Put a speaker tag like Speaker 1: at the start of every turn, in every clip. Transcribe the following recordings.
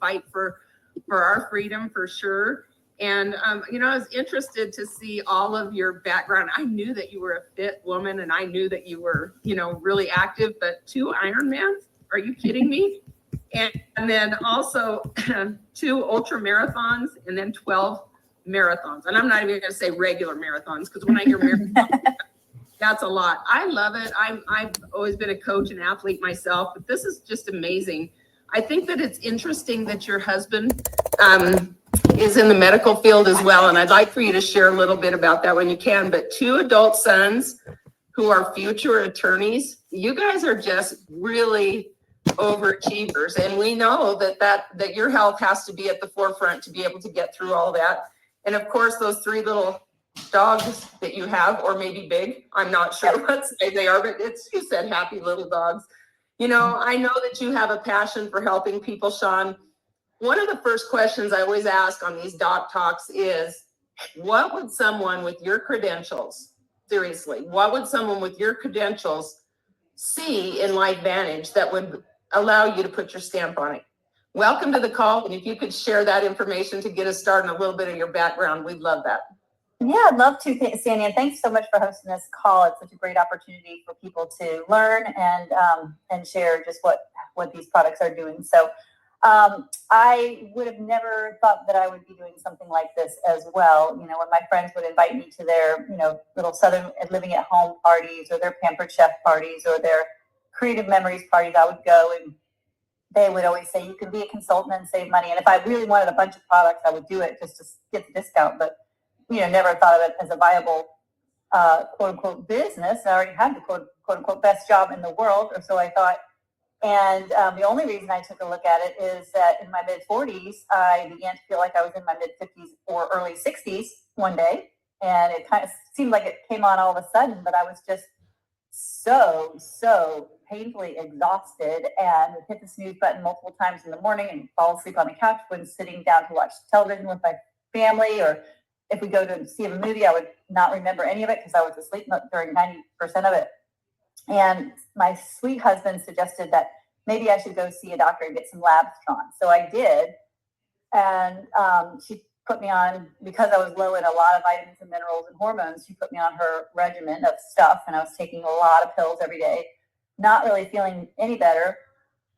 Speaker 1: fight for our freedom for sure. And, you know, I was interested to see all of your background. I knew that you were a fit woman and I knew that you were, you know, really active, but 2 Ironmans? Are you kidding me? And then also 2 ultra marathons and then 12 marathons. And I'm not even going to say regular marathons because when I hear marathons, that's a lot. I love it. I've always been a coach and athlete myself, but this is just amazing. I think that it's interesting that your husband is in the medical field as well. And I'd like for you to share a little bit about that when you can, but 2 adult sons who are future attorneys, you guys are just really overachievers. And we know that your health has to be at the forefront to be able to get through all that. And of course, those 3 little dogs that you have, or maybe big, I'm not sure what size they are, but you said happy little dogs. You know, I know that you have a passion for helping people, Sean. One of the first questions I always ask on these doc talks is, what would someone with your credentials, seriously, what would someone with your credentials see in LifeVantage that would allow you to put your stamp on it? Welcome to the call. And if you could share that information to get us started and a little bit of your background, we'd love that.
Speaker 2: Yeah, I'd love to, Sandy, and thanks so much for hosting this call. It's such a great opportunity for people to learn and share just what these products are doing. So I would have never thought that I would be doing something like this as well. You know, when my friends would invite me to their, you know, little Southern living at home parties or their Pampered Chef parties or their Creative Memories parties, I would go and they would always say, you can be a consultant and save money. And if I really wanted a bunch of products, I would do it just to get the discount. But you know, never thought of it as a viable, quote unquote, business. I already had the quote unquote best job in the world, or so I thought. And the only reason I took a look at it is that in my mid 40s, I began to feel like I was in my mid 50s or early 60s one day. And it kind of seemed like it came on all of a sudden, but I was just so painfully exhausted and would hit the snooze button multiple times in the morning and fall asleep on the couch when sitting down to watch television with my family, or if we go to see a movie, I would not remember any of it because I was asleep during 90% of it. And my sweet husband suggested that maybe I should go see a doctor and get some labs drawn. So I did. And she put me on, because I was low in a lot of vitamins and minerals and hormones, she put me on her regimen of stuff. And I was taking a lot of pills every day, not really feeling any better.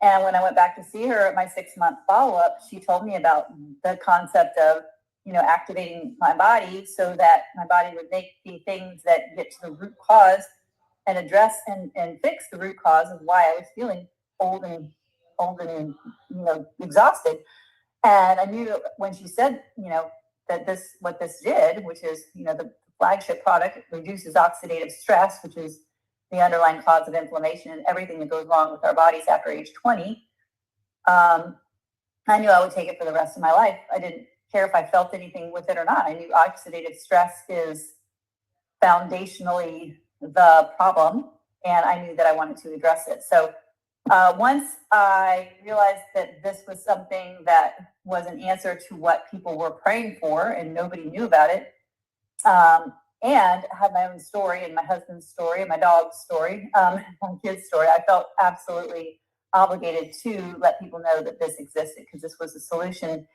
Speaker 2: And when I went back to see her at my 6-month follow-up, she told me about the concept of, you know, activating my body so that my body would make the things that get to the root cause and address and fix the root cause of why I was feeling old and you know, exhausted. And I knew that when she said, you know, that what this did, which is, you know, the flagship product, reduces oxidative stress, which is the underlying cause of inflammation and everything that goes wrong with our bodies after age 20. I knew I would take it for the rest of my life. I didn't care if I felt anything with it or not. I knew oxidative stress is foundationally the problem, and I knew that I wanted to address it. So once I realized that this was something that was an answer to what people were praying for and nobody knew about it, and I had my own story and my husband's story and my dog's story, my kid's story, I felt absolutely obligated to let people know that this existed, because this was a solution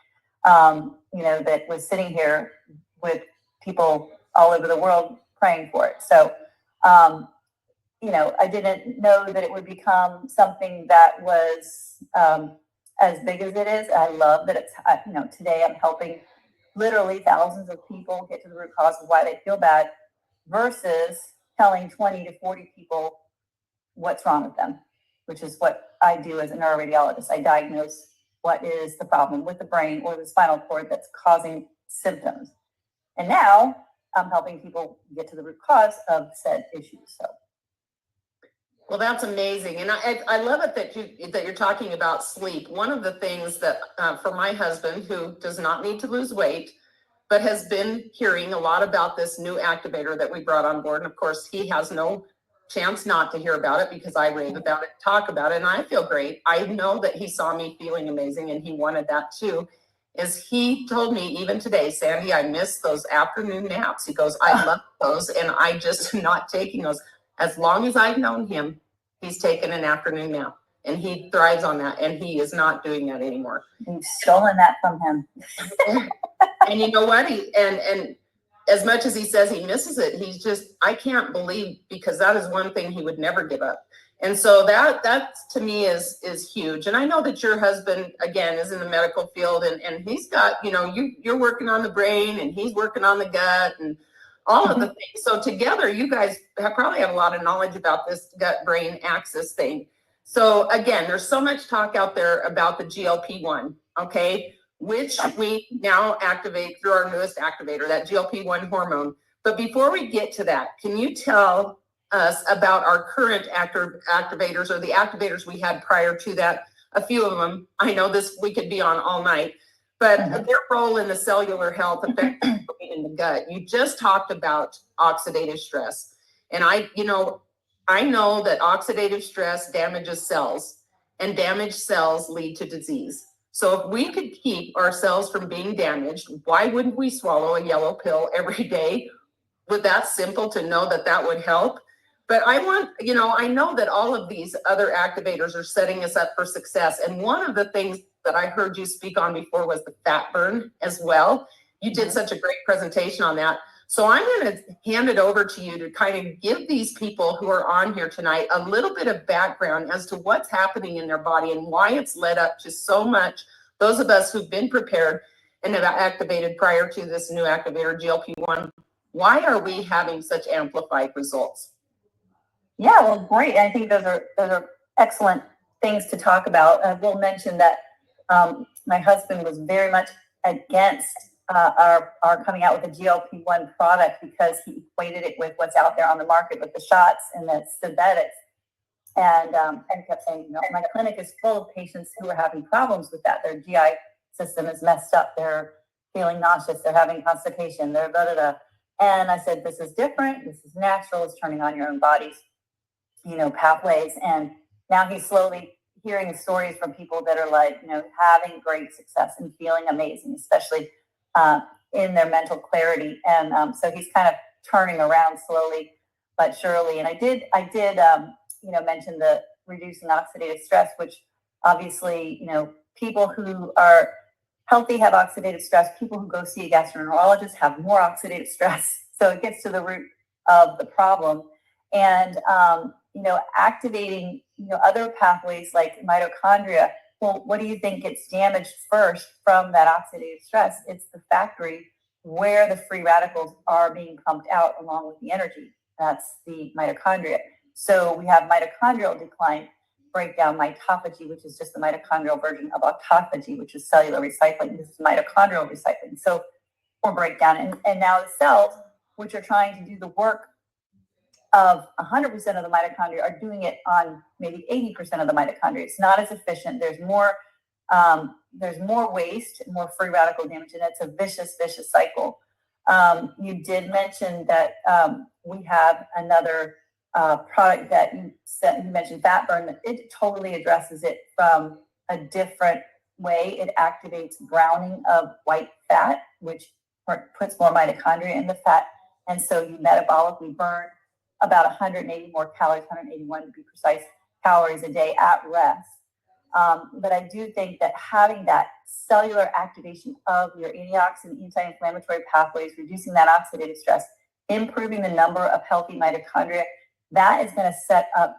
Speaker 2: you know, that was sitting here with people all over the world praying for it. So, you know, I didn't know that it would become something that was as big as it is. I love that it's, you know, today I'm helping literally thousands of people get to the root cause of why they feel bad versus telling 20 to 40 people what's wrong with them, which is what I do as a neuroradiologist. I diagnose what is the problem with the brain or the spinal cord that's causing symptoms. And now I'm helping people get to the root cause of said issues. So,
Speaker 1: well, that's amazing. And I love it that you're talking about sleep. One of the things that for my husband, who does not need to lose weight, but has been hearing a lot about this new activator that we brought on board. And of course, he has no chance not to hear about it because I rave about it, talk about it, and I feel great. I know that he saw me feeling amazing and he wanted that too. Is he told me even today, Sandy, I miss those afternoon naps. He goes, I love those, and I just am not taking those. As long as I've known him, he's taken an afternoon nap. and he thrives on that, and he is not doing that anymore.
Speaker 2: We've stolen that from him.
Speaker 1: And you know what? And as much as he says he misses it, he's just, I can't believe, because that is one thing he would never give up. And so that to me is huge. And I know that your husband, again, is in the medical field, and he's got, you're working on the brain, and he's working on the gut and all of the things. So together, you guys probably have a lot of knowledge about this gut-brain axis thing. So again, there's so much talk out there about the GLP-1, okay, which we now activate through our newest activator, that GLP-1 hormone. But before we get to that, can you tell us about our current activators, or the activators we had prior to that? A few of them. I know we could be on all night, but their role in the cellular health effect in the gut. You just talked about oxidative stress. And I know that oxidative stress damages cells, and damaged cells lead to disease. So if we could keep our cells from being damaged, why wouldn't we swallow a yellow pill every day? Would that simple to know that would help? But I know that all of these other activators are setting us up for success. And one of the things that I heard you speak on before was the fat burn as well. You did such a great presentation on that. So I'm going to hand it over to you to kind of give these people who are on here tonight a little bit of background as to what's happening in their body and why it's led up to so much. Those of us who've been prepared and have activated prior to this new activator, GLP-1, why are we having such amplified results?
Speaker 2: Yeah, well, great. I think those are excellent things to talk about. I will mention that my husband was very much against our coming out with a GLP-1 product, because he equated it with what's out there on the market with the shots and the synthetics, and kept saying, my clinic is full of patients who are having problems with that. Their GI system is messed up. They're feeling nauseous. They're having constipation. They're blah, blah, blah. And I said, this is different. This is natural. It's turning on your own body's, pathways. And now he's slowly hearing stories from people that are like, having great success and feeling amazing, especially in their mental clarity. And so he's kind of turning around slowly but surely. And I did mention the reducing oxidative stress, which obviously, people who are healthy have oxidative stress. People who go see a gastroenterologist have more oxidative stress. So it gets to the root of the problem. And, activating, other pathways like mitochondria. Well, what do you think gets damaged first from that oxidative stress? It's the factory where the free radicals are being pumped out along with the energy. That's the mitochondria. So we have mitochondrial decline, breakdown, mitophagy, which is just the mitochondrial version of autophagy, which is cellular recycling. This is mitochondrial recycling. So, or breakdown. And now the cells, which are trying to do the work of 100% of the mitochondria, are doing it on maybe 80% of the mitochondria. It's not as efficient. There's more waste, more free radical damage, and it's a vicious cycle. You did mention that we have another product that you mentioned, fat burn. It totally addresses it from a different way. It activates browning of white fat, which puts more mitochondria in the fat, and so you metabolically burn about 180 more calories, 181 to be precise, calories a day at rest. But I do think that having that cellular activation of your antioxidant, anti-inflammatory pathways, reducing that oxidative stress, improving the number of healthy mitochondria, that is going to set up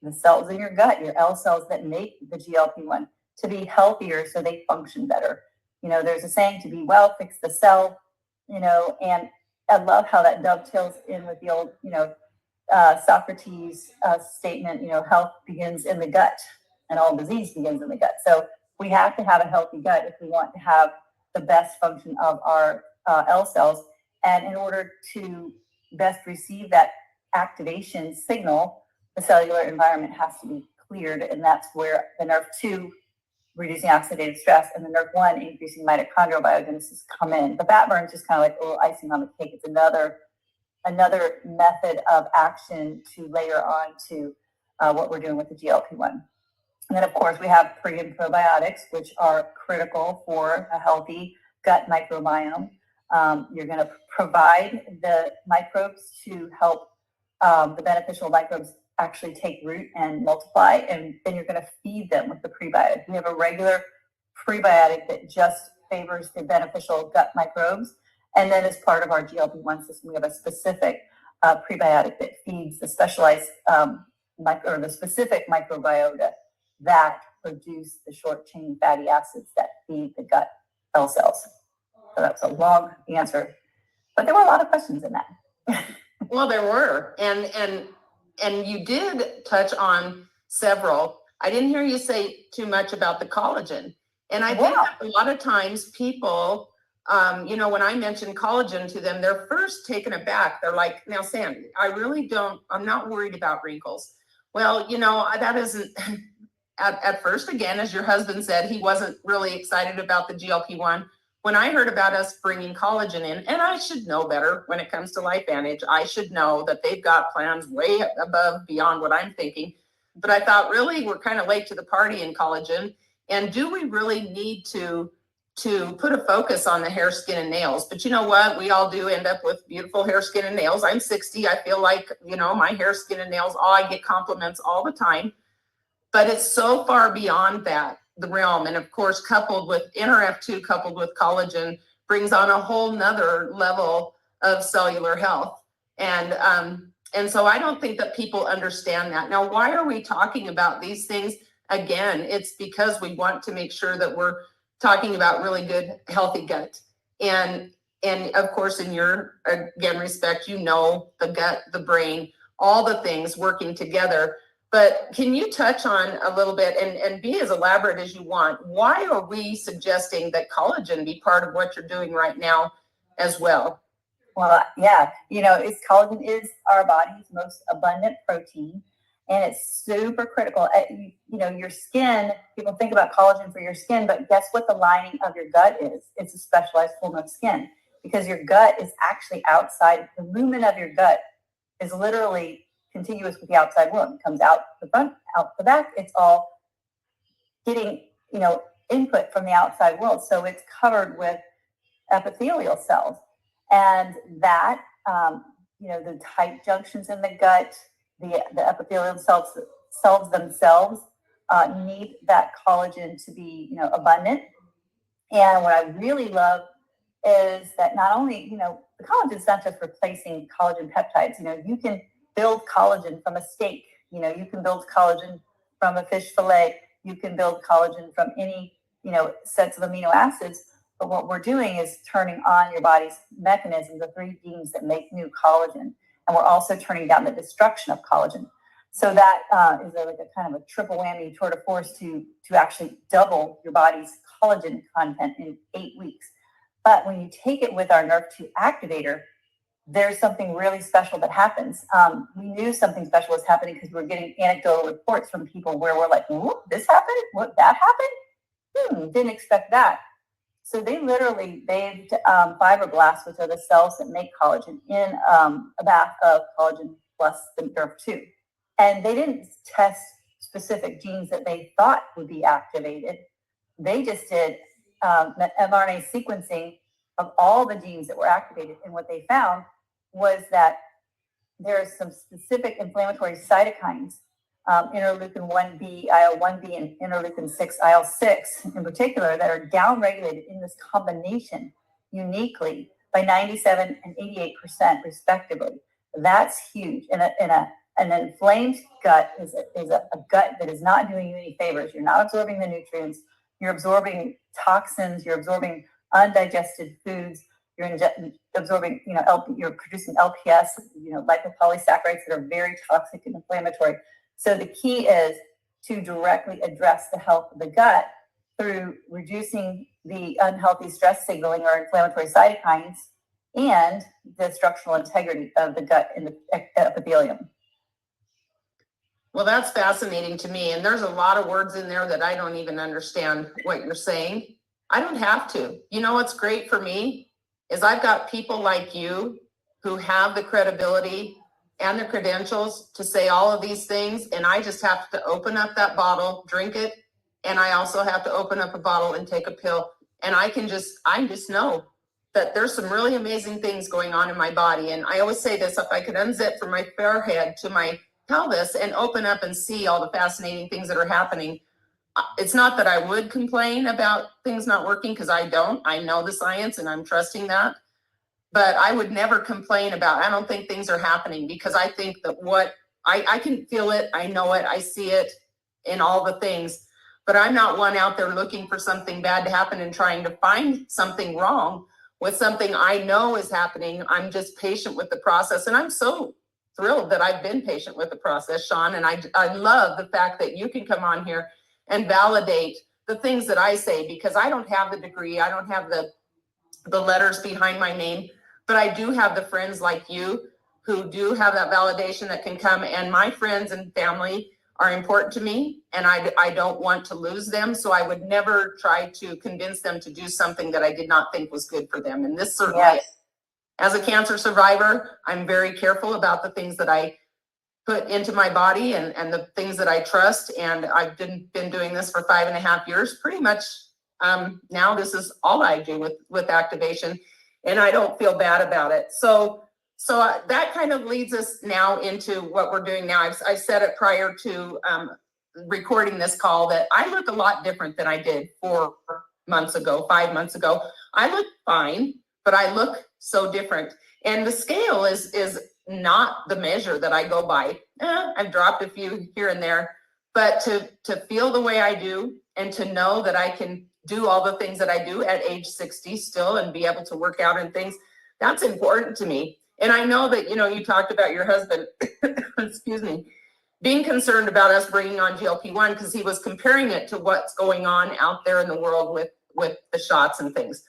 Speaker 2: the cells in your gut, your L cells that make the GLP-1, to be healthier so they function better. There's a saying, to be well, fix the cell, and I love how that dovetails in with the old, Socrates statement, health begins in the gut and all disease begins in the gut. So we have to have a healthy gut if we want to have the best function of our L cells. And in order to best receive that activation signal, the cellular environment has to be cleared. And that's where the NRF2, reducing oxidative stress, and the NRF1, increasing mitochondrial biogenesis, come in. The fat burn is just kind of like a little icing on the cake. It's another method of action to layer on to what we're doing with the GLP-1. And then, of course, we have pre and probiotics, which are critical for a healthy gut microbiome. You're going to provide the microbes to help the beneficial microbes actually take root and multiply, and then you're going to feed them with the prebiotic. We have a regular prebiotic that just favors the beneficial gut microbes. And then as part of our GLP-1 system, we have a specific prebiotic that feeds the specialized or the specific microbiota that produce the short chain fatty acids that feed the gut cell cells. So that's a long answer, but there were a lot of questions in that.
Speaker 1: Well, there were, and you did touch on several. I didn't hear you say too much about the collagen. And I think that a lot of times people, when I mention collagen to them, they're first taken aback. They're like, now, Sandy, I'm not worried about wrinkles. Well, that isn't, at first, again, as your husband said, he wasn't really excited about the GLP-1. When I heard about us bringing collagen in, and I should know better when it comes to LifeVantage, I should know that they've got plans way above, beyond what I'm thinking. But I thought, really, we're kind of late to the party in collagen. And do we really need to put a focus on the hair, skin, and nails? But you know what? We all do end up with beautiful hair, skin, and nails. I'm 60. I feel like, my hair, skin, and nails, I get compliments all the time. But it's so far beyond that, the realm. And of course, coupled with NRF2, coupled with collagen, brings on a whole nother level of cellular health. And so I don't think that people understand that. Now, why are we talking about these things? Again, it's because we want to make sure that we're talking about really good, healthy gut. And of course, in your, again, respect, the gut, the brain, all the things working together. But can you touch on a little bit and be as elaborate as you want? Why are we suggesting that collagen be part of what you're doing right now as well?
Speaker 2: Well, yeah, collagen is our body's most abundant protein, and it's super critical. Your skin, people think about collagen for your skin, but guess what the lining of your gut is? It's a specialized form of skin, because your gut is actually outside. The lumen of your gut is literally contiguous with the outside world. It comes out the front, out the back. It's all getting, input from the outside world. So it's covered with epithelial cells. And that, the tight junctions in the gut, the epithelial cells themselves need that collagen to be, abundant. And what I really love is that not only, the collagen is not just replacing collagen peptides. You can build collagen from a steak. You can build collagen from a fish fillet. You can build collagen from any, sets of amino acids. But what we're doing is turning on your body's mechanisms, the 3 genes that make new collagen. And we're also turning down the destruction of collagen. So that is like a kind of a triple whammy tour de force to actually double your body's collagen content in 8 weeks. But when you take it with our NRF2 activator, there's something really special that happens. We knew something special was happening because we're getting anecdotal reports from people where we're like, whoop, this happened? What, that happened? Didn't expect that. So they literally bathed fibroblasts, which are the cells that make collagen, in a bath of collagen plus the NRF2. And they didn't test specific genes that they thought would be activated. They just did mRNA sequencing of all the genes that were activated. And what they found was that there are some specific inflammatory cytokines, interleukin 1B, IL-1B, and interleukin 6, IL-6 in particular, that are downregulated in this combination uniquely by 97 and 88% respectively. That's huge. And an inflamed gut is a gut that is not doing you any favors. You're not absorbing the nutrients. You're absorbing toxins. You're absorbing undigested foods. You're absorbing, you're producing LPS, lipopolysaccharides that are very toxic and inflammatory. So the key is to directly address the health of the gut through reducing the unhealthy stress signaling or inflammatory cytokines and the structural integrity of the gut and the epithelium.
Speaker 1: Well, that's fascinating to me. And there's a lot of words in there that I don't even understand what you're saying. I don't have to. You know what's great for me is I've got people like you who have the credibility and the credentials to say all of these things. And I just have to open up that bottle, drink it. And I also have to open up a bottle and take a pill. And I just know that there's some really amazing things going on in my body. And I always say this, if I could unzip from my forehead to my pelvis and open up and see all the fascinating things that are happening. It's not that I would complain about things not working, because I don't. I know the science and I'm trusting that. But I would never complain about, I don't think things are happening, because I think that I can feel it, I know it, I see it in all the things. But I'm not one out there looking for something bad to happen and trying to find something wrong with something I know is happening. I'm just patient with the process. And I'm so thrilled that I've been patient with the process, Sean. And I love the fact that you can come on here and validate the things that I say, because I don't have the degree. I don't have the letters behind my name, but I do have the friends like you who do have that validation that can come. And my friends and family are important to me, and I don't want to lose them. So I would never try to convince them to do something that I did not think was good for them. And this certainly,
Speaker 2: Yes.
Speaker 1: As a cancer survivor, I'm very careful about the things that I put into my body and the things that I trust. And I've been doing this for 5.5 years, pretty much. Now this is all I do with activation, and I don't feel bad about it. So that kind of leads us now into what we're doing now. I've said it prior to recording this call that I look a lot different than I did 4 months ago, 5 months ago. I look fine, but I look so different. And the scale is not the measure that I go by. I've dropped a few here and there, but to feel the way I do and to know that I can do all the things that I do at age 60 still and be able to work out and things, that's important to me. And I know that, you talked about your husband, excuse me, being concerned about us bringing on GLP-1 because he was comparing it to what's going on out there in the world with the shots and things.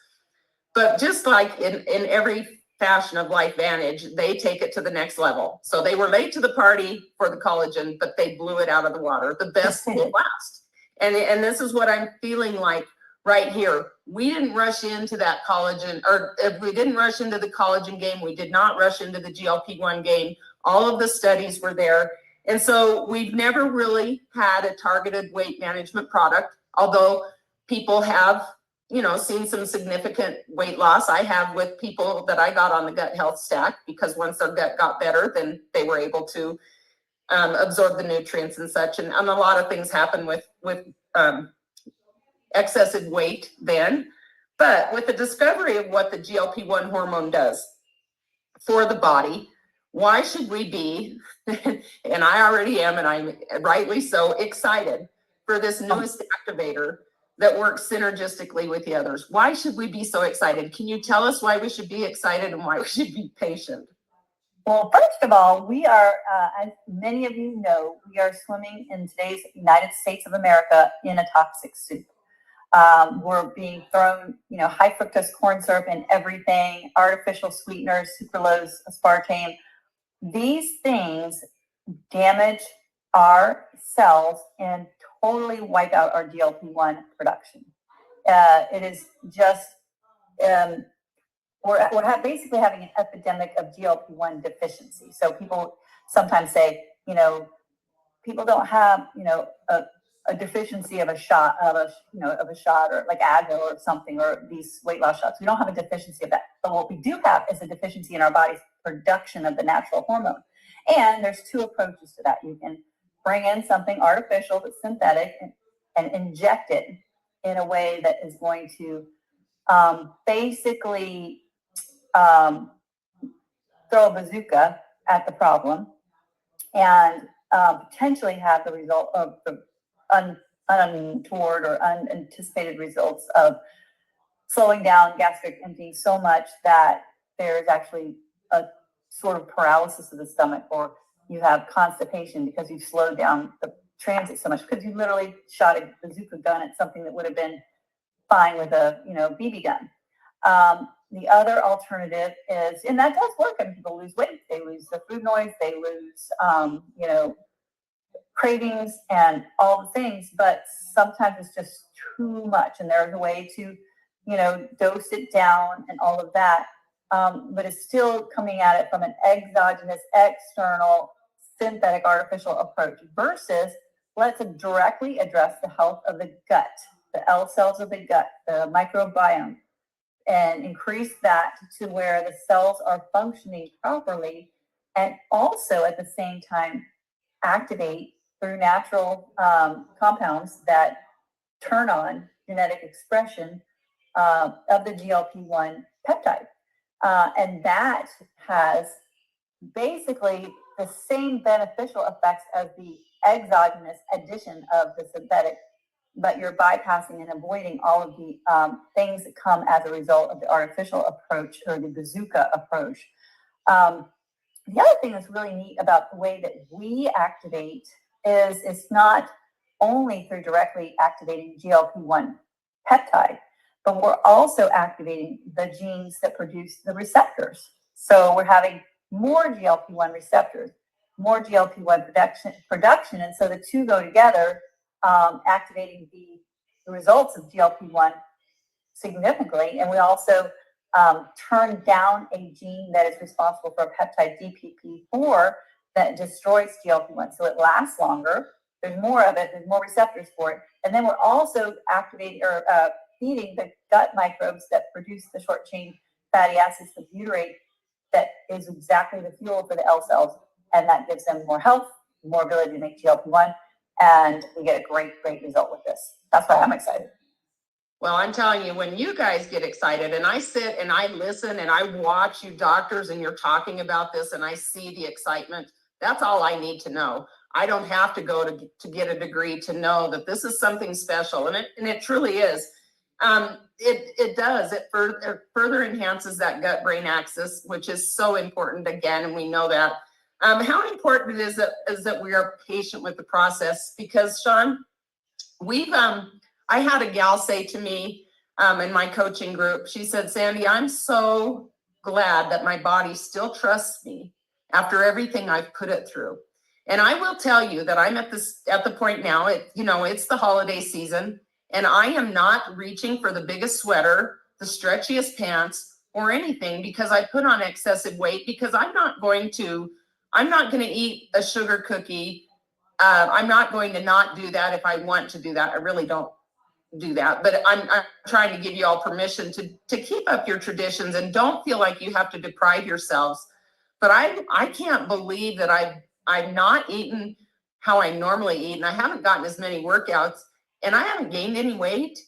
Speaker 1: But just like in every fashion of LifeVantage, they take it to the next level. So they were late to the party for the collagen, but they blew it out of the water. The best will last. And this is what I'm feeling like right here. We didn't rush into that collagen, or if we didn't rush into the collagen game, we did not rush into the GLP-1 game. All of the studies were there. And so we've never really had a targeted weight management product, although people have, seen some significant weight loss. I have with people that I got on the gut health stack, because once their gut got better, then they were able to absorb the nutrients and such. And a lot of things happen with excessive weight then. But with the discovery of what the GLP-1 hormone does for the body, why should we be, and I already am, and I'm rightly so, excited for this newest activator that works synergistically with the others? Why should we be so excited? Can you tell us why we should be excited and why we should be patient?
Speaker 2: Well, first of all, we are, as many of you know, we are swimming in today's United States of America in a toxic soup. We're being thrown, high fructose corn syrup in everything, artificial sweeteners, sucralose, aspartame. These things damage our cells and totally wipe out our GLP-1 production. It is just, we're basically having an epidemic of GLP-1 deficiency. So people sometimes say, people don't have, a deficiency of a shot, or like Advil or something, or these weight loss shots. We don't have a deficiency of that. But what we do have is a deficiency in our body's production of the natural hormone. And there's 2 approaches to that. You can bring in something artificial that's synthetic and inject it in a way that is going to basically throw a bazooka at the problem and potentially have the result of the untoward or unanticipated results of slowing down gastric emptying so much that there is actually a sort of paralysis of the stomach, or you have constipation because you've slowed down the transit so much, because you literally shot a bazooka gun at something that would have been fine with a BB gun. The other alternative is, and that does work, and people lose weight, they lose the food noise, they lose cravings and all the things, but sometimes it's just too much, and there's a way to dose it down and all of that, but it's still coming at it from an exogenous, external, synthetic, artificial approach, versus let's directly address the health of the gut, the L cells of the gut, the microbiome, and increase that to where the cells are functioning properly, and also at the same time activate through natural compounds that turn on genetic expression of the GLP-1 peptide. And that has basically the same beneficial effects as the exogenous addition of the synthetic, but you're bypassing and avoiding all of the things that come as a result of the artificial approach or the bazooka approach. The other thing that's really neat about the way that we activate is it's not only through directly activating GLP-1 peptide, but we're also activating the genes that produce the receptors. So we're having more GLP-1 receptors, more GLP-1 production. And so the two go together, activating the results of GLP-1 significantly. And we also turn down a gene that is responsible for a peptide DPP4 that destroys GLP-1. So it lasts longer. There's more of it. There's more receptors for it. And then we're also activating or feeding the gut microbes that produce the short chain fatty acids, the butyrate, that is exactly the fuel for the L cells. And that gives them more health, more ability to make GLP-1. And we get a great, great result with this. That's why I'm excited.
Speaker 1: Well, I'm telling you, when you guys get excited and I sit and I listen and I watch you doctors and you're talking about this and I see the excitement, that's all I need to know. I don't have to go to get a degree to know that this is something special. And it truly is. It does. It further enhances that gut-brain axis, which is so important again, and we know that. How important it is that we are patient with the process, because Sean, I had a gal say to me in my coaching group, she said, Sandy, I'm so glad that my body still trusts me after everything I've put it through. And I will tell you that I'm at the point now, it's the holiday season, and I am not reaching for the biggest sweater, the stretchiest pants, or anything because I put on excessive weight, because I'm not going to eat a sugar cookie. I'm not going to not do that if I want to do that. I really don't do that, but I'm trying to give you all permission to keep up your traditions and don't feel like you have to deprive yourselves. But I can't believe that I've not eaten how I normally eat, and I haven't gotten as many workouts, and I haven't gained any weight,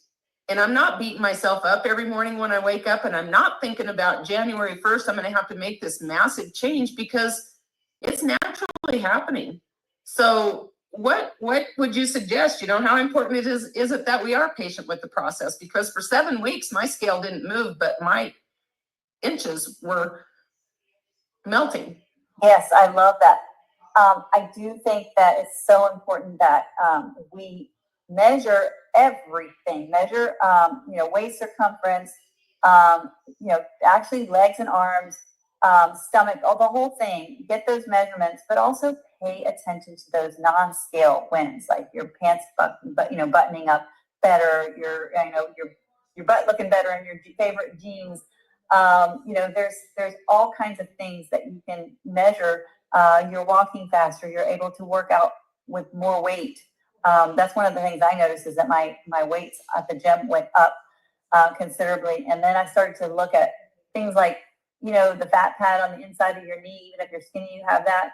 Speaker 1: and I'm not beating myself up every morning when I wake up, and I'm not thinking about January 1st, I'm going to have to make this massive change, because it's naturally happening. So what would you suggest? How important is it that we are patient with the process? Because for 7 weeks, my scale didn't move, but my inches were melting.
Speaker 2: Yes, I love that. I do think that it's so important that we measure everything, waist circumference, actually legs and arms, stomach, the whole thing, get those measurements, but also pay attention to those non-scale wins, like your pants buttoning up better, your butt looking better in your favorite jeans. There's all kinds of things that you can measure. You're walking faster, you're able to work out with more weight. That's one of the things I noticed, is that my weights at the gym went up considerably. And then I started to look at things like, the fat pad on the inside of your knee. Even if you're skinny, you have that.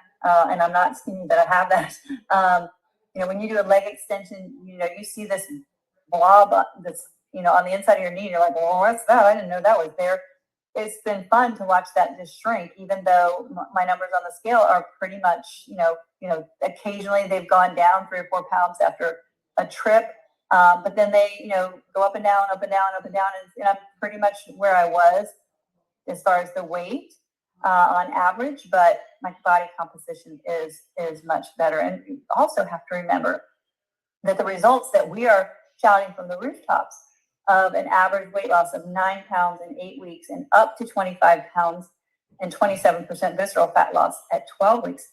Speaker 2: And I'm not skinny, but I have that. When you do a leg extension, you see this blob that's, on the inside of your knee. You're like, well, what's that? I didn't know that was there. It's been fun to watch that just shrink, even though my numbers on the scale are pretty much, occasionally they've gone down 3 or 4 pounds after a trip. But then they, go up and down, up and down, up and down. And I'm pretty much where I was as far as the weight on average, but my body composition is much better. And you also have to remember that the results that we are shouting from the rooftops of an average weight loss of 9 pounds in 8 weeks and up to 25 pounds and 27% visceral fat loss at 12 weeks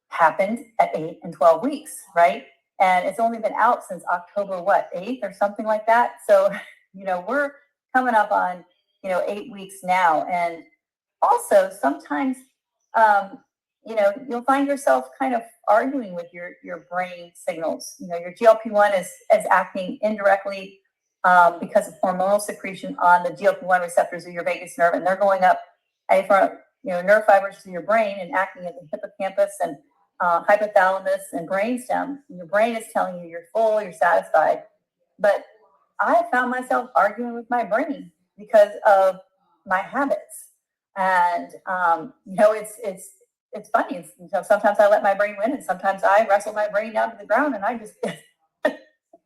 Speaker 2: happened at 8 and 12 weeks, right? And it's only been out since October, 8th or something like that. So, we're coming up on, 8 weeks now. And also sometimes, you'll find yourself kind of arguing with your brain signals. Your GLP-1 is acting indirectly because of hormonal secretion on the GLP-1 receptors of your vagus nerve, and they're going up from nerve fibers to your brain and acting at the hippocampus and hypothalamus and brainstem. Your brain is telling you you're full, you're satisfied. But I found myself arguing with my brain because of my habits. And, it's funny. Sometimes I let my brain win, and sometimes I wrestle my brain down to the ground, and I just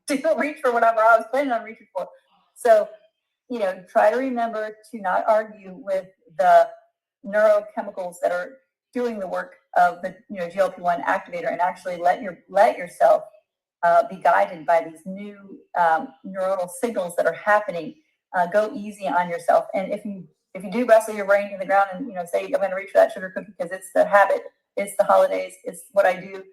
Speaker 2: do reach for whatever I was planning on reaching for. So, try to remember to not argue with the neurochemicals that are doing the work of the GLP-1 activator, and actually let yourself be guided by these new neuronal signals that are happening. Go easy on yourself, and if you do wrestle your brain to the ground and say I'm going to reach for that sugar cookie because it's the habit, it's the holidays, it's what I do,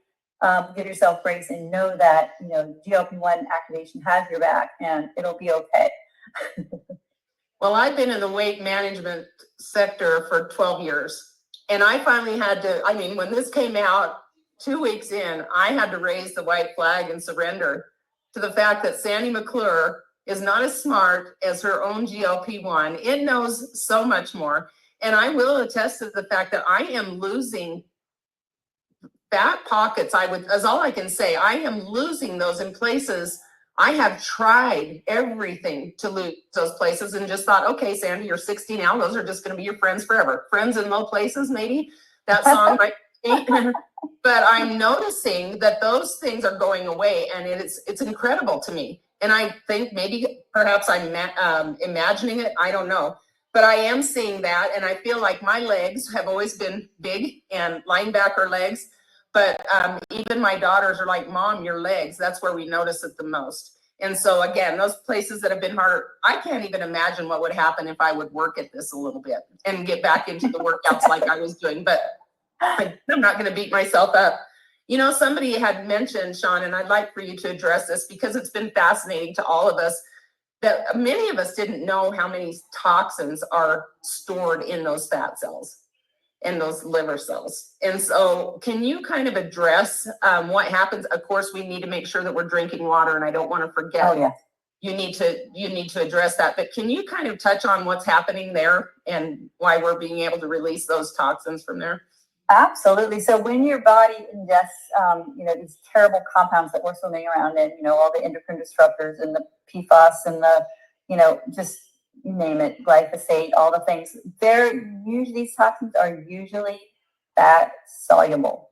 Speaker 2: give yourself grace and know that GLP-1 activation has your back and it'll be okay.
Speaker 1: Well, I've been in the weight management sector for 12 years, and I finally had to, when this came out 2 weeks in, I had to raise the white flag and surrender to the fact that Sandy McClure is not as smart as her own GLP-1. It knows so much more. And I will attest to the fact that I am losing fat pockets. As all I can say, I am losing those in places. I have tried everything to lose those places and just thought, okay, Sandy, you're 60 now. Those are just going to be your friends forever. Friends in low places, maybe. That song might be. But I'm noticing that those things are going away, and it's incredible to me. And I think perhaps I'm imagining it. I don't know. But I am seeing that, and I feel like my legs have always been big and linebacker legs. But even my daughters are like, Mom, your legs, that's where we notice it the most. And so, again, those places that have been harder, I can't even imagine what would happen if I would work at this a little bit and get back into the workouts like I was doing. But I'm not going to beat myself up. Somebody had mentioned, Sean, and I'd like for you to address this because it's been fascinating to all of us, that many of us didn't know how many toxins are stored in those fat cells and those liver cells. And so can you kind of address what happens? Of course, we need to make sure that we're drinking water, and I don't want to forget.
Speaker 2: Oh, yeah.
Speaker 1: You need to address that. But can you kind of touch on what's happening there and why we're being able to release those toxins from there?
Speaker 2: Absolutely. So when your body ingests, these terrible compounds that we're swimming around in, all the endocrine disruptors and the PFAS and the, just you name it, glyphosate, all the things, these toxins are usually fat soluble,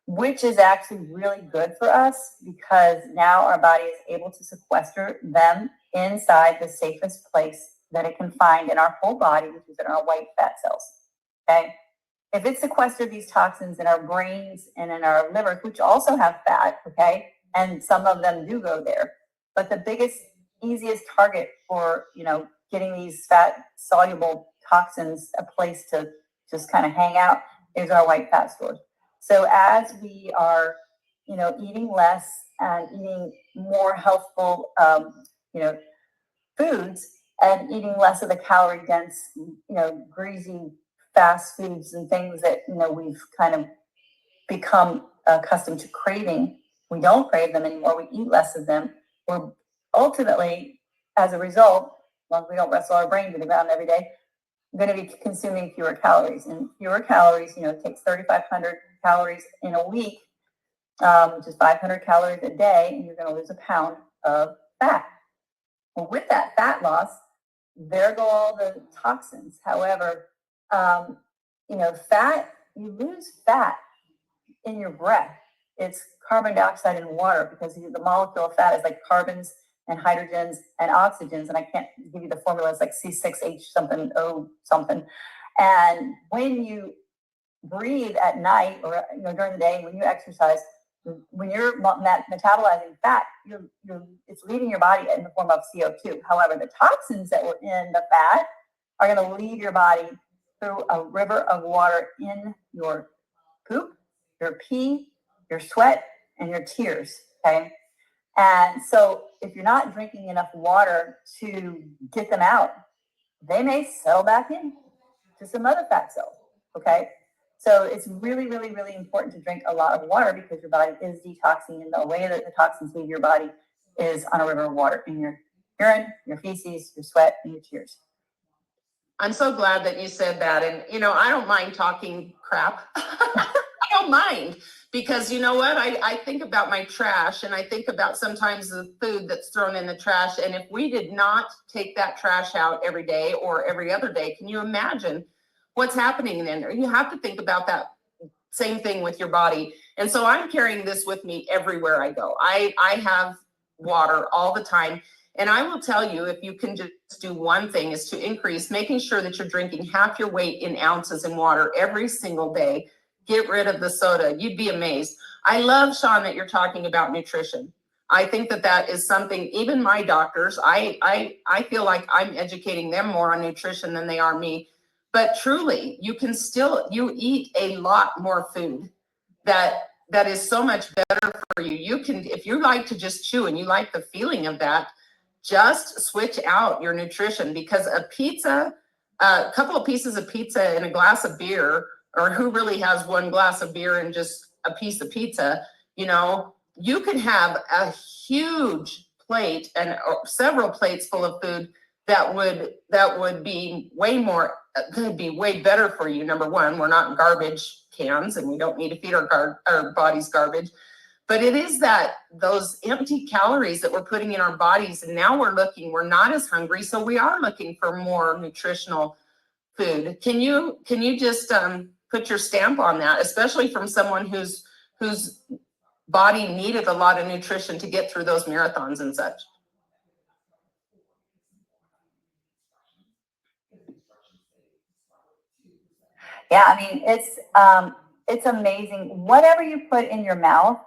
Speaker 2: which is actually really good for us because now our body is able to sequester them inside the safest place that it can find in our whole body, which is in our white fat cells. Okay. If it sequestered these toxins in our brains and in our liver, which also have fat, okay, and some of them do go there, but the biggest, easiest target for, getting these fat soluble toxins a place to just kind of hang out is our white fat stores. So as we are, eating less and eating more healthful, foods and eating less of the calorie dense, greasy, fast foods and things that we've kind of become accustomed to craving. We don't crave them anymore. We eat less of them. We're ultimately, as a result, as long as we don't wrestle our brain to the ground every day, we're going to be consuming fewer calories. And fewer calories, it takes 3,500 calories in a week, which is 500 calories a day, and you're going to lose a pound of fat. Well, with that fat loss, there go all the toxins. However, you lose fat in your breath. It's carbon dioxide and water because the molecule of fat is like carbons and hydrogens and oxygens. And I can't give you the formula. It's like C6H something, O something. And when you breathe at night or during the day, when you exercise, when you're metabolizing fat, it's leaving your body in the form of CO2. However, the toxins that were in the fat are going to leave your body through a river of water in your poop, your pee, your sweat, and your tears, okay? And so if you're not drinking enough water to get them out, they may settle back in to some other fat cells, okay? So it's really, really, really important to drink a lot of water because your body is detoxing, and the way that the toxins leave your body is on a river of water in your urine, your feces, your sweat, and your tears.
Speaker 1: I'm so glad that you said that. And, I don't mind talking crap. I don't mind, because you know what? I think about my trash, and I think about sometimes the food that's thrown in the trash. And if we did not take that trash out every day or every other day, can you imagine what's happening in there? You have to think about that same thing with your body. And so I'm carrying this with me everywhere I go. I have water all the time. And I will tell you, if you can just do one thing, is to increase making sure that you're drinking half your weight in ounces in water every single day. Get rid of the soda. You'd be amazed. I love, Sean, that you're talking about nutrition. I think that that is something, even my doctors, I feel like I'm educating them more on nutrition than they are me. But truly, you can still, you eat a lot more food that is so much better for you. You can, if you like to just chew and you like the feeling of that, just switch out your nutrition, because a pizza, a couple of pieces of pizza and a glass of beer, or who really has one glass of beer and just a piece of pizza, you know, you could have a huge plate and several plates full of food that would be way more, could be way better for you. Number one, we're not garbage cans and we don't need to feed our bodies garbage. But it is that those empty calories that we're putting in our bodies, and now we're not as hungry, so we are looking for more nutritional food. Can you just put your stamp on that, especially from someone whose body needed a lot of nutrition to get through those marathons and such?
Speaker 2: Yeah, I mean, it's amazing. Whatever you put in your mouth,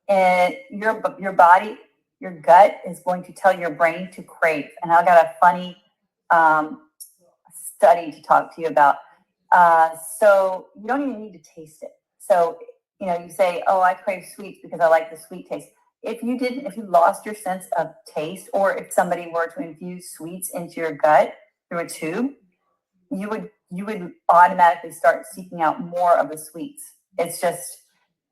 Speaker 2: and your body, your gut is going to tell your brain to crave. And I got a funny study to talk to you about. So you don't even need to taste it. So, you know, you say, oh, I crave sweets because I like the sweet taste. If you lost your sense of taste, or if somebody were to infuse sweets into your gut through a tube, you would automatically start seeking out more of the sweets. It's just,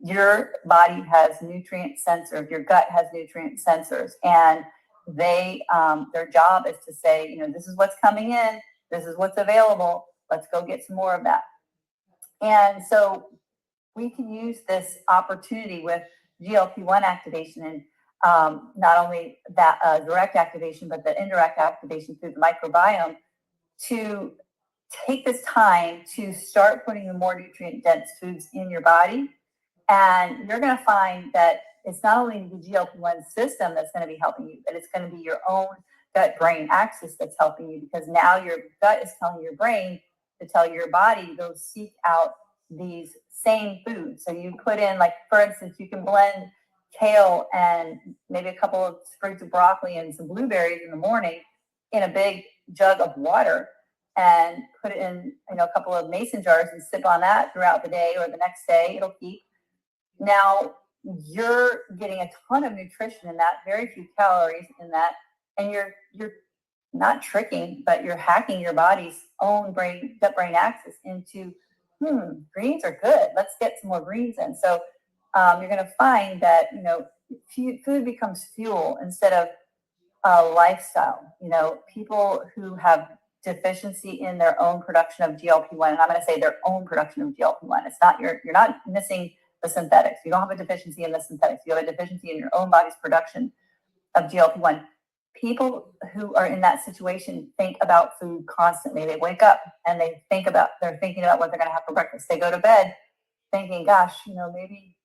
Speaker 2: your body has nutrient sensors, your gut has nutrient sensors, and they their job is to say, you know, this is what's coming in, this is what's available, let's go get some more of that. And so we can use this opportunity with GLP-1 activation, and not only that direct activation, but the indirect activation through the microbiome, to take this time to start putting the more nutrient dense foods in your body. And you're going to find that it's not only the GLP-1 system that's going to be helping you, but it's going to be your own gut-brain axis that's helping you, because now your gut is telling your brain to tell your body, go seek out these same foods. So you put in, like, for instance, you can blend kale and maybe a couple of sprigs of broccoli and some blueberries in the morning in a big jug of water, and put it in, you know, a couple of mason jars and sip on that throughout the day, or the next day it'll keep. Now you're getting a ton of nutrition in that, very few calories in that, and you're not tricking, but you're hacking your body's own gut-brain axis into, greens are good, let's get some more greens in. So you're going to find that, you know, food becomes fuel instead of a lifestyle. You know, people who have deficiency in their own production of GLP-1, and I'm going to say their own production of GLP-1. It's not, you're not missing the synthetics. You don't have a deficiency in the synthetics. You have a deficiency in your own body's production of GLP-1. People who are in that situation think about food constantly. They wake up and they're thinking about what they're going to have for breakfast. They go to bed thinking, gosh, you know, maybe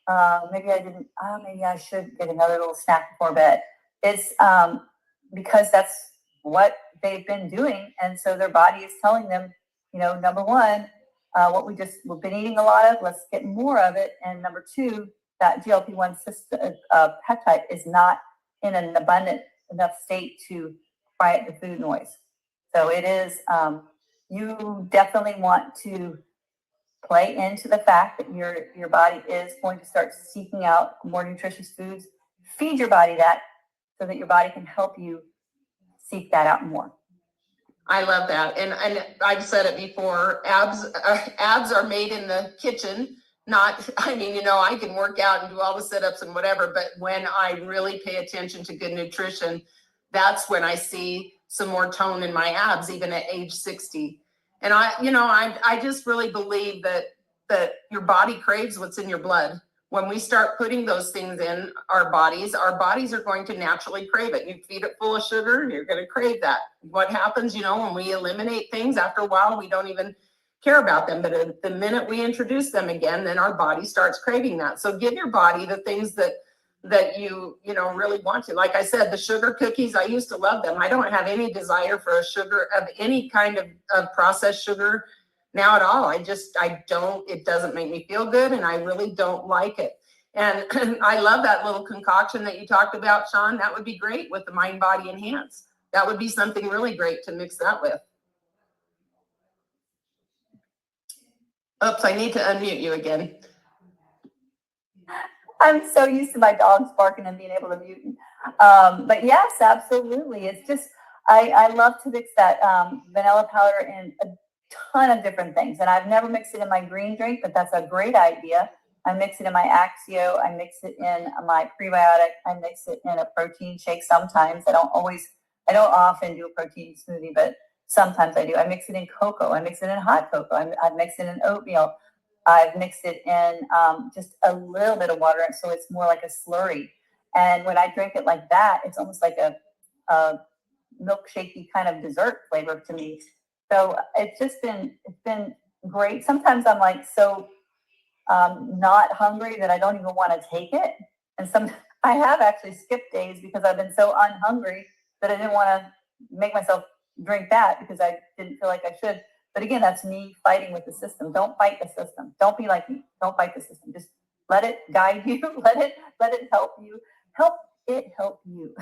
Speaker 2: I should get another little snack before bed. It's because that's what they've been doing. And so their body is telling them, you know, number one, we've been eating a lot of, let's get more of it. And number two, that GLP-1 peptide is not in an abundant enough state to quiet the food noise. So it is, you definitely want to play into the fact that your body is going to start seeking out more nutritious foods. Feed your body that, so that your body can help you seek that out more.
Speaker 1: I love that. And I've said it before, abs are made in the kitchen. I can work out and do all the sit-ups and whatever, but when I really pay attention to good nutrition, that's when I see some more tone in my abs, even at age 60. And I just really believe that that your body craves what's in your blood. When we start putting those things in our bodies are going to naturally crave it. You feed it full of sugar, you're going to crave that. What happens, you know, when we eliminate things, after a while, we don't even care about them. But the minute we introduce them again, then our body starts craving that. So give your body the things that you know, really want to. Like I said, the sugar cookies, I used to love them. I don't have any desire for a sugar of any kind of processed sugar now at all. It doesn't make me feel good, and I really don't like it. And I love that little concoction that you talked about, Sean. That would be great with the Mind, Body, Enhance. That would be something really great to mix that with. Oops, I need to unmute you again.
Speaker 2: I'm so used to my dogs barking and being able to mute. But yes, absolutely. It's just, I love to mix that vanilla powder in a ton of different things. And I've never mixed it in my green drink, but that's a great idea. I mix it in my 𝐓𝐡𝐞. I mix it in my prebiotic. I mix it in a protein shake sometimes. I don't often do a protein smoothie, but sometimes I do. I mix it in cocoa. I mix it in hot cocoa. I mix it in oatmeal. I've mixed it in just a little bit of water, so it's more like a slurry. And when I drink it like that, it's almost like a milkshakey kind of dessert flavor to me. So it's been great. Sometimes I'm like so not hungry that I don't even want to take it. And I have actually skipped days because I've been so unhungry that I didn't want to make myself drink that because I didn't feel like I should. But again, that's me fighting with the system. Don't fight the system. Don't be like me. Don't fight the system. Just let it guide you. Let it help you. Help it help you.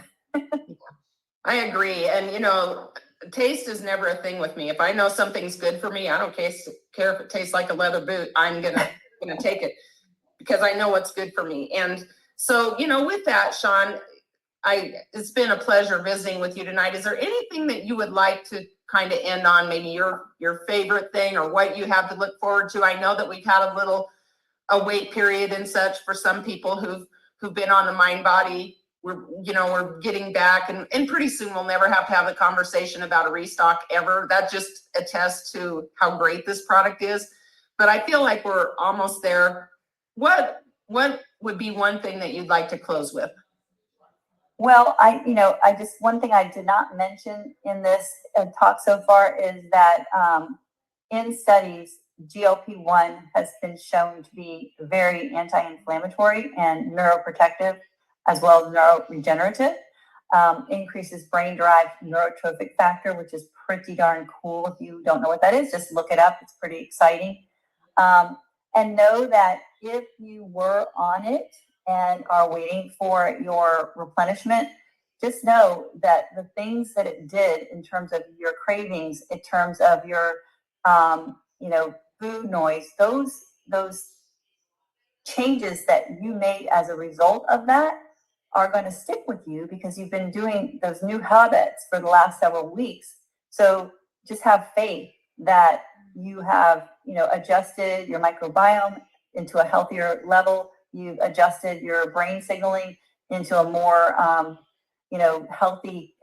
Speaker 1: I agree. And you know, taste is never a thing with me. If I know something's good for me, I don't care if it tastes like a leather boot. I'm gonna take it because I know what's good for me. And so, you know, with that, Sean, it's been a pleasure visiting with you tonight. Is there anything that you would like to kind of end on, maybe your favorite thing or what you have to look forward to? I know that we've had a wait period and such for some people who've been on the Mind Body. We're getting back, and pretty soon we'll never have to have a conversation about a restock ever. That just attests to how great this product is. But I feel like we're almost there. What would be one thing that you'd like to close with?
Speaker 2: Well, one thing I did not mention in this talk so far is that in studies, GLP-1 has been shown to be very anti-inflammatory and neuroprotective, as well as neuroregenerative. Increases brain-derived neurotrophic factor, which is pretty darn cool. If you don't know what that is, just look it up. It's pretty exciting. And know that if you were on it and are waiting for your replenishment, just know that the things that it did in terms of your cravings, in terms of your, food noise, those changes that you made as a result of that are going to stick with you because you've been doing those new habits for the last several weeks. So just have faith that you have, adjusted your microbiome into a healthier level. You've adjusted your brain signaling into a more, healthy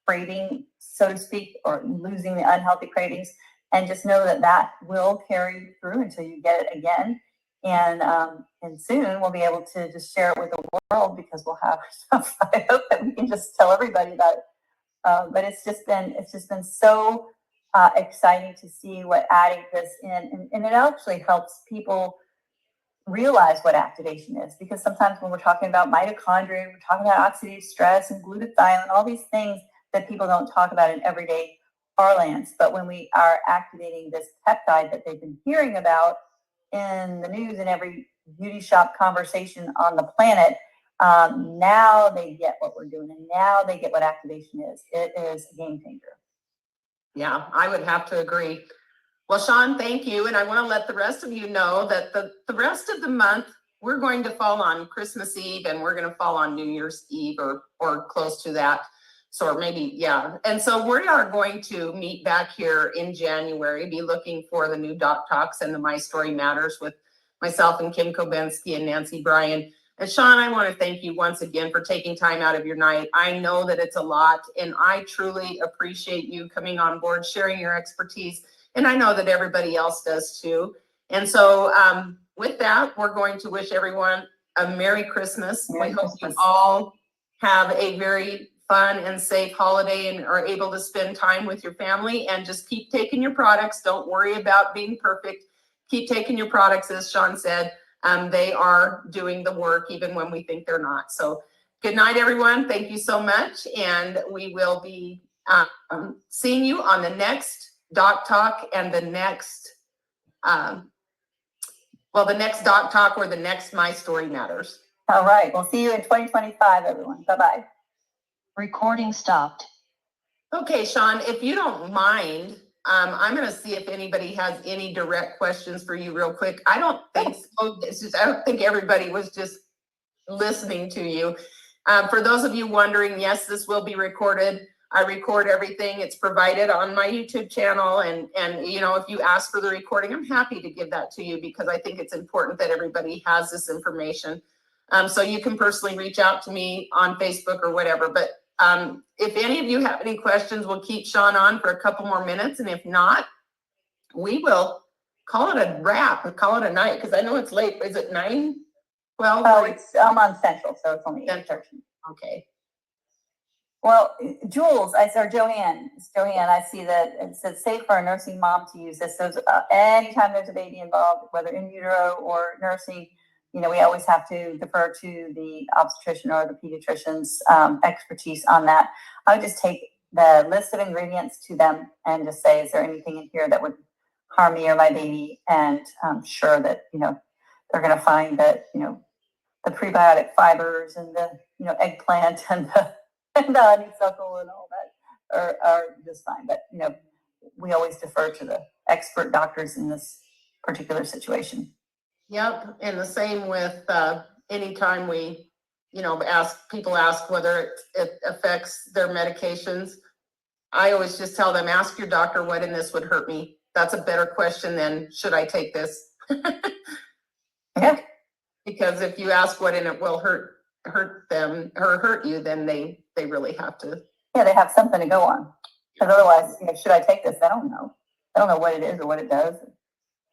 Speaker 2: craving, so to speak, or losing the unhealthy cravings. And just know that will carry through until you get it again. And soon we'll be able to just share it with the world because we'll have stuff. I hope that we can just tell everybody about it. But it's just been so exciting to see what adding this in, and it actually helps people realize what activation is, because sometimes when we're talking about mitochondria, we're talking about oxidative stress and glutathione, all these things that people don't talk about in everyday parlance. But when we are activating this peptide that they've been hearing about in the news and every beauty shop conversation on the planet, now they get what we're doing, and now they get what activation is. It is a game changer.
Speaker 1: Yeah, I would have to agree. Well, Sean, thank you. And I want to let the rest of you know that the rest of the month, we're going to fall on Christmas Eve and we're going to fall on New Year's Eve or close to that. So, or maybe, yeah. And so we are going to meet back here in January, be looking for the new Doc Talks and the My Story Matters with myself and Kim Kobensky and Nancy Bryan. And Sean, I want to thank you once again for taking time out of your night. I know that it's a lot, and I truly appreciate you coming on board, sharing your expertise. And I know that everybody else does too. And so with that, we're going to wish everyone a Merry Christmas.
Speaker 2: Merry
Speaker 1: We hope
Speaker 2: Christmas.
Speaker 1: you all have a very fun and safe holiday and are able to spend time with your family, and just keep taking your products. Don't worry about being perfect. Keep taking your products, as Sean said. They are doing the work even when we think they're not. So good night, everyone. Thank you so much. And we will be seeing you on the next Doc Talk and the next, the next Doc Talk or the next My Story Matters.
Speaker 2: All right. We'll see you in 2025, everyone. Bye-bye.
Speaker 3: Recording stopped.
Speaker 1: Okay, Sean, if you don't mind, I'm going to see if anybody has any direct questions for you real quick. I don't think so. I don't think everybody was just listening to you. For those of you wondering, yes, this will be recorded. I record everything. It's provided on my YouTube channel. And you know, if you ask for the recording, I'm happy to give that to you because I think it's important that everybody has this information. So you can personally reach out to me on Facebook or whatever. But if any of you have any questions, we'll keep Sean on for a couple more minutes. And if not, we will call it a wrap or call it a night because I know it's late. Is it 9, 12?
Speaker 2: Oh, I'm on Central, so it's only 8:13.
Speaker 1: Okay.
Speaker 2: Well, Jules, or Joanne, I see that it says safe for a nursing mom to use this. So anytime there's a baby involved, whether in utero or nursing, you know, we always have to defer to the obstetrician or the pediatrician's expertise on that. I would just take the list of ingredients to them and just say, is there anything in here that would harm me or my baby? And I'm sure that, you know, they're going to find that, you know, the prebiotic fibers and the, you know, eggplant and the honeysuckle and all that are just fine. But, you know, we always defer to the expert doctors in this particular situation.
Speaker 1: Yep, and the same with anytime we, you know, people ask whether it affects their medications. I always just tell them, ask your doctor what in this would hurt me. That's a better question than should I take this?
Speaker 2: Yeah.
Speaker 1: Because if you ask what in it will hurt them or hurt you, then they really have to.
Speaker 2: Yeah, they have something to go on. Because otherwise, you know, should I take this? I don't know. I don't know what it is or what it does.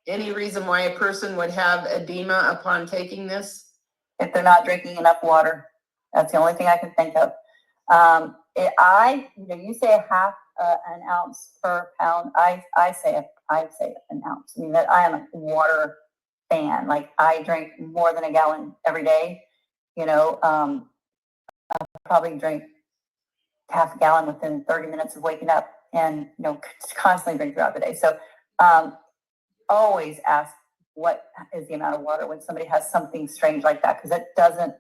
Speaker 1: Any reason why a person would have edema upon taking this?
Speaker 2: If they're not drinking enough water, that's the only thing I can think of. You say a half an ounce per pound. I say an ounce. I mean that I am a water fan. Like I drink more than a gallon every day. You know, I probably drink half a gallon within 30 minutes of waking up, and you know, constantly drink throughout the day. So. Always ask what is the amount of water when somebody has something strange like that, because it doesn't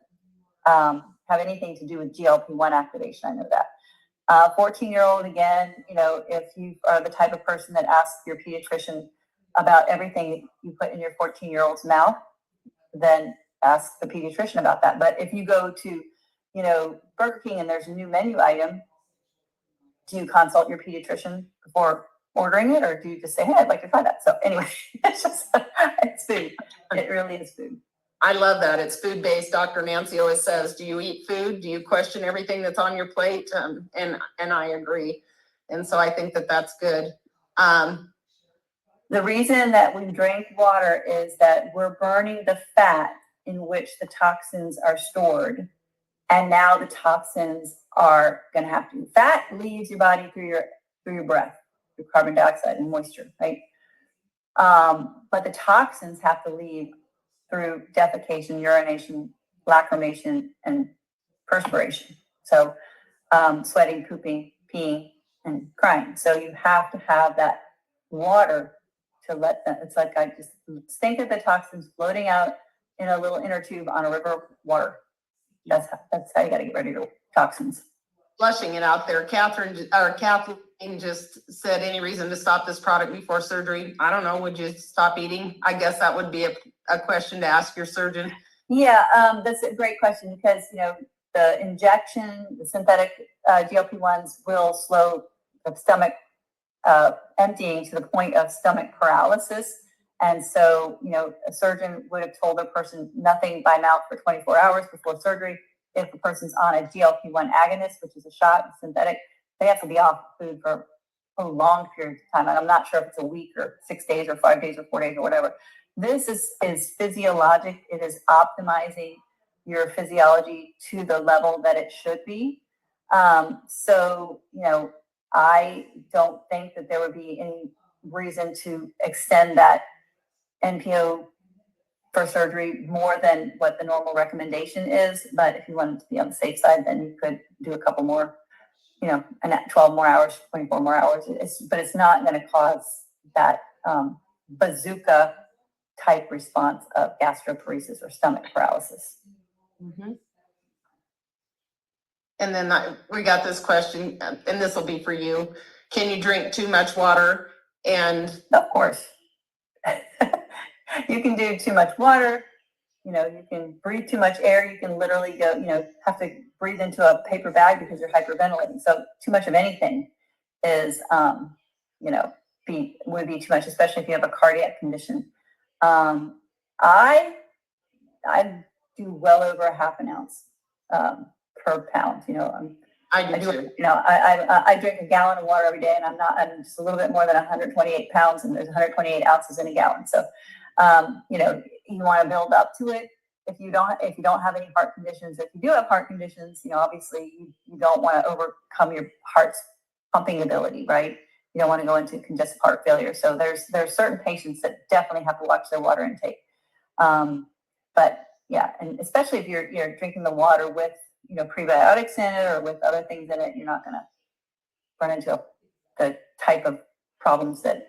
Speaker 2: have anything to do with GLP-1 activation. I know that. 14-year-old, again, you know, if you are the type of person that asks your pediatrician about everything you put in your 14-year-old's mouth, then ask the pediatrician about that. But if you go to, you know, Burger King and there's a new menu item, do you consult your pediatrician before ordering it, or do you just say, hey, I'd like to try that? So anyway, it's food. It really is food.
Speaker 1: I love that. It's food-based. Dr. Nancy always says, do you eat food? Do you question everything that's on your plate? And I agree. And so I think that that's good.
Speaker 2: The reason that we drink water is that we're burning the fat in which the toxins are stored. And now the toxins are going to have to, fat leaves your body through your breath, through carbon dioxide and moisture, right? But the toxins have to leave through defecation, urination, lacrimation, and perspiration. So sweating, pooping, peeing, and crying. So you have to have that water to let them, it's like I just think of the toxins floating out in a little inner tube on a river of water. That's how you got to get rid of your toxins.
Speaker 1: Flushing it out there. Kathleen just said, any reason to stop this product before surgery? I don't know. Would you stop eating? I guess that would be a question to ask your surgeon.
Speaker 2: Yeah, that's a great question because, you know, the injection, the synthetic GLP-1s will slow the stomach emptying to the point of stomach paralysis. And so, you know, a surgeon would have told a person nothing by mouth for 24 hours before surgery. If the person's on a GLP-1 agonist, which is a shot, synthetic, they have to be off food for prolonged periods of time. And I'm not sure if it's a week or 6 days or 5 days or 4 days or whatever. This is physiologic. It is optimizing your physiology to the level that it should be. So, I don't think that there would be any reason to extend that NPO for surgery more than what the normal recommendation is. But if you wanted to be on the safe side, then you could do a couple more, and 12 more hours, 24 more hours. But it's not going to cause that bazooka type response of gastroparesis or stomach paralysis.
Speaker 1: Mm-hmm. And then we got this question, and this will be for you. Can you drink too much water? And
Speaker 2: of course, you can do too much water. You can breathe too much air. You can literally go, have to breathe into a paper bag because you're hyperventilating. So too much of anything is, would be too much, especially if you have a cardiac condition. I do well over a half an ounce per pound. I do. I drink a gallon of water every day, and I'm just a little bit more than 128 pounds, and there's 128 ounces in a gallon. So, you want to build up to it. If you don't have any heart conditions, if you do have heart conditions, obviously you don't want to overcome your heart's pumping ability, right? You don't want to go into congestive heart failure. So there's certain patients that definitely have to watch their water intake. But yeah, and especially if you're drinking the water with prebiotics in it or with other things in it, you're not going to run into the type of problems that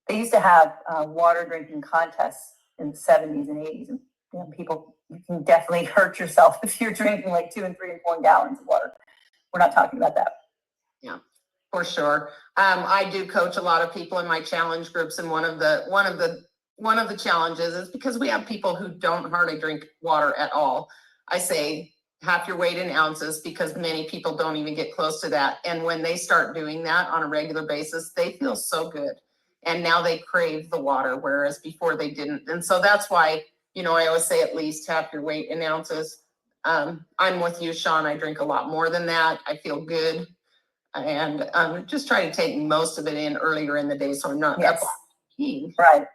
Speaker 2: they used to have water drinking contests in the 70s and 80s, and you can definitely hurt yourself if you're drinking like 2 and 3 and 4 gallons of water. We're not talking about that.
Speaker 1: Yeah, for sure. I do coach a lot of people in my challenge groups, and one of the challenges is because we have people who don't hardly drink water at all. I say half your weight in ounces because many people don't even get close to that. And when they start doing that on a regular basis, they feel so good. And now they crave the water, whereas before they didn't. And so that's why, I always say at least half your weight in ounces. I'm with you, Sean. I drink a lot more than that. I feel good. And just try to take most of it in earlier in the day so I'm not up.
Speaker 2: Right.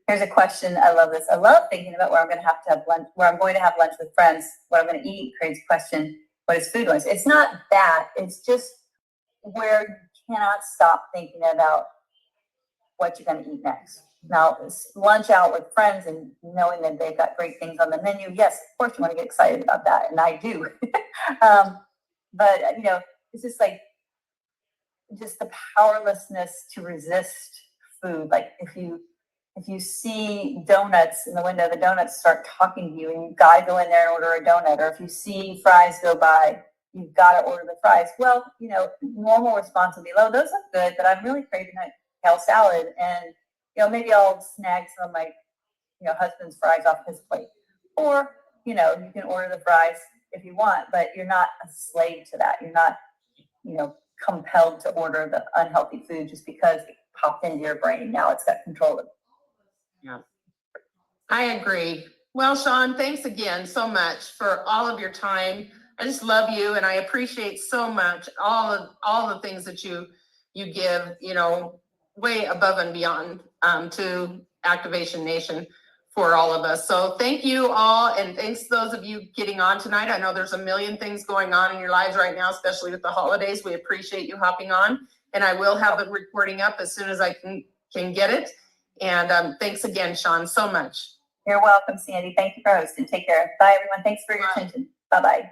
Speaker 2: Here's a question. I love this. I love thinking about where I'm going to have lunch, where I'm going to have lunch with friends, what I'm going to eat. Creates a question. What is food noise? It's not that. It's just where you cannot stop thinking about what you're going to eat next. Now, lunch out with friends and knowing that they've got great things on the menu. Yes, of course you want to get excited about that. And I do. But, it's just like, just the powerlessness to resist food. Like if you see donuts in the window, the donuts start talking to you and you gotta go in there and order a donut. Or if you see fries go by, you've got to order the fries. Well, normal response would be, oh, those look good, but I'm really craving a kale salad. And, maybe I'll snag some of my, husband's fries off his plate. Or, you can order the fries if you want, but you're not a slave to that. You're not, compelled to order the unhealthy food just because it popped into your brain. Now it's got control of it.
Speaker 1: Yeah, I agree. Well, Sean, thanks again so much for all of your time. I just love you, and I appreciate so much all the things that you give, way above and beyond to Activation Nation for all of us. So thank you all, and thanks to those of you getting on tonight. I know there's a million things going on in your lives right now, especially with the holidays. We appreciate you hopping on, and I will have the recording up as soon as I can get it. And thanks again, Sean, so much.
Speaker 2: You're welcome, Sandy. Thank you for hosting. Take care. Bye, everyone. Thanks for your attention. Bye-bye.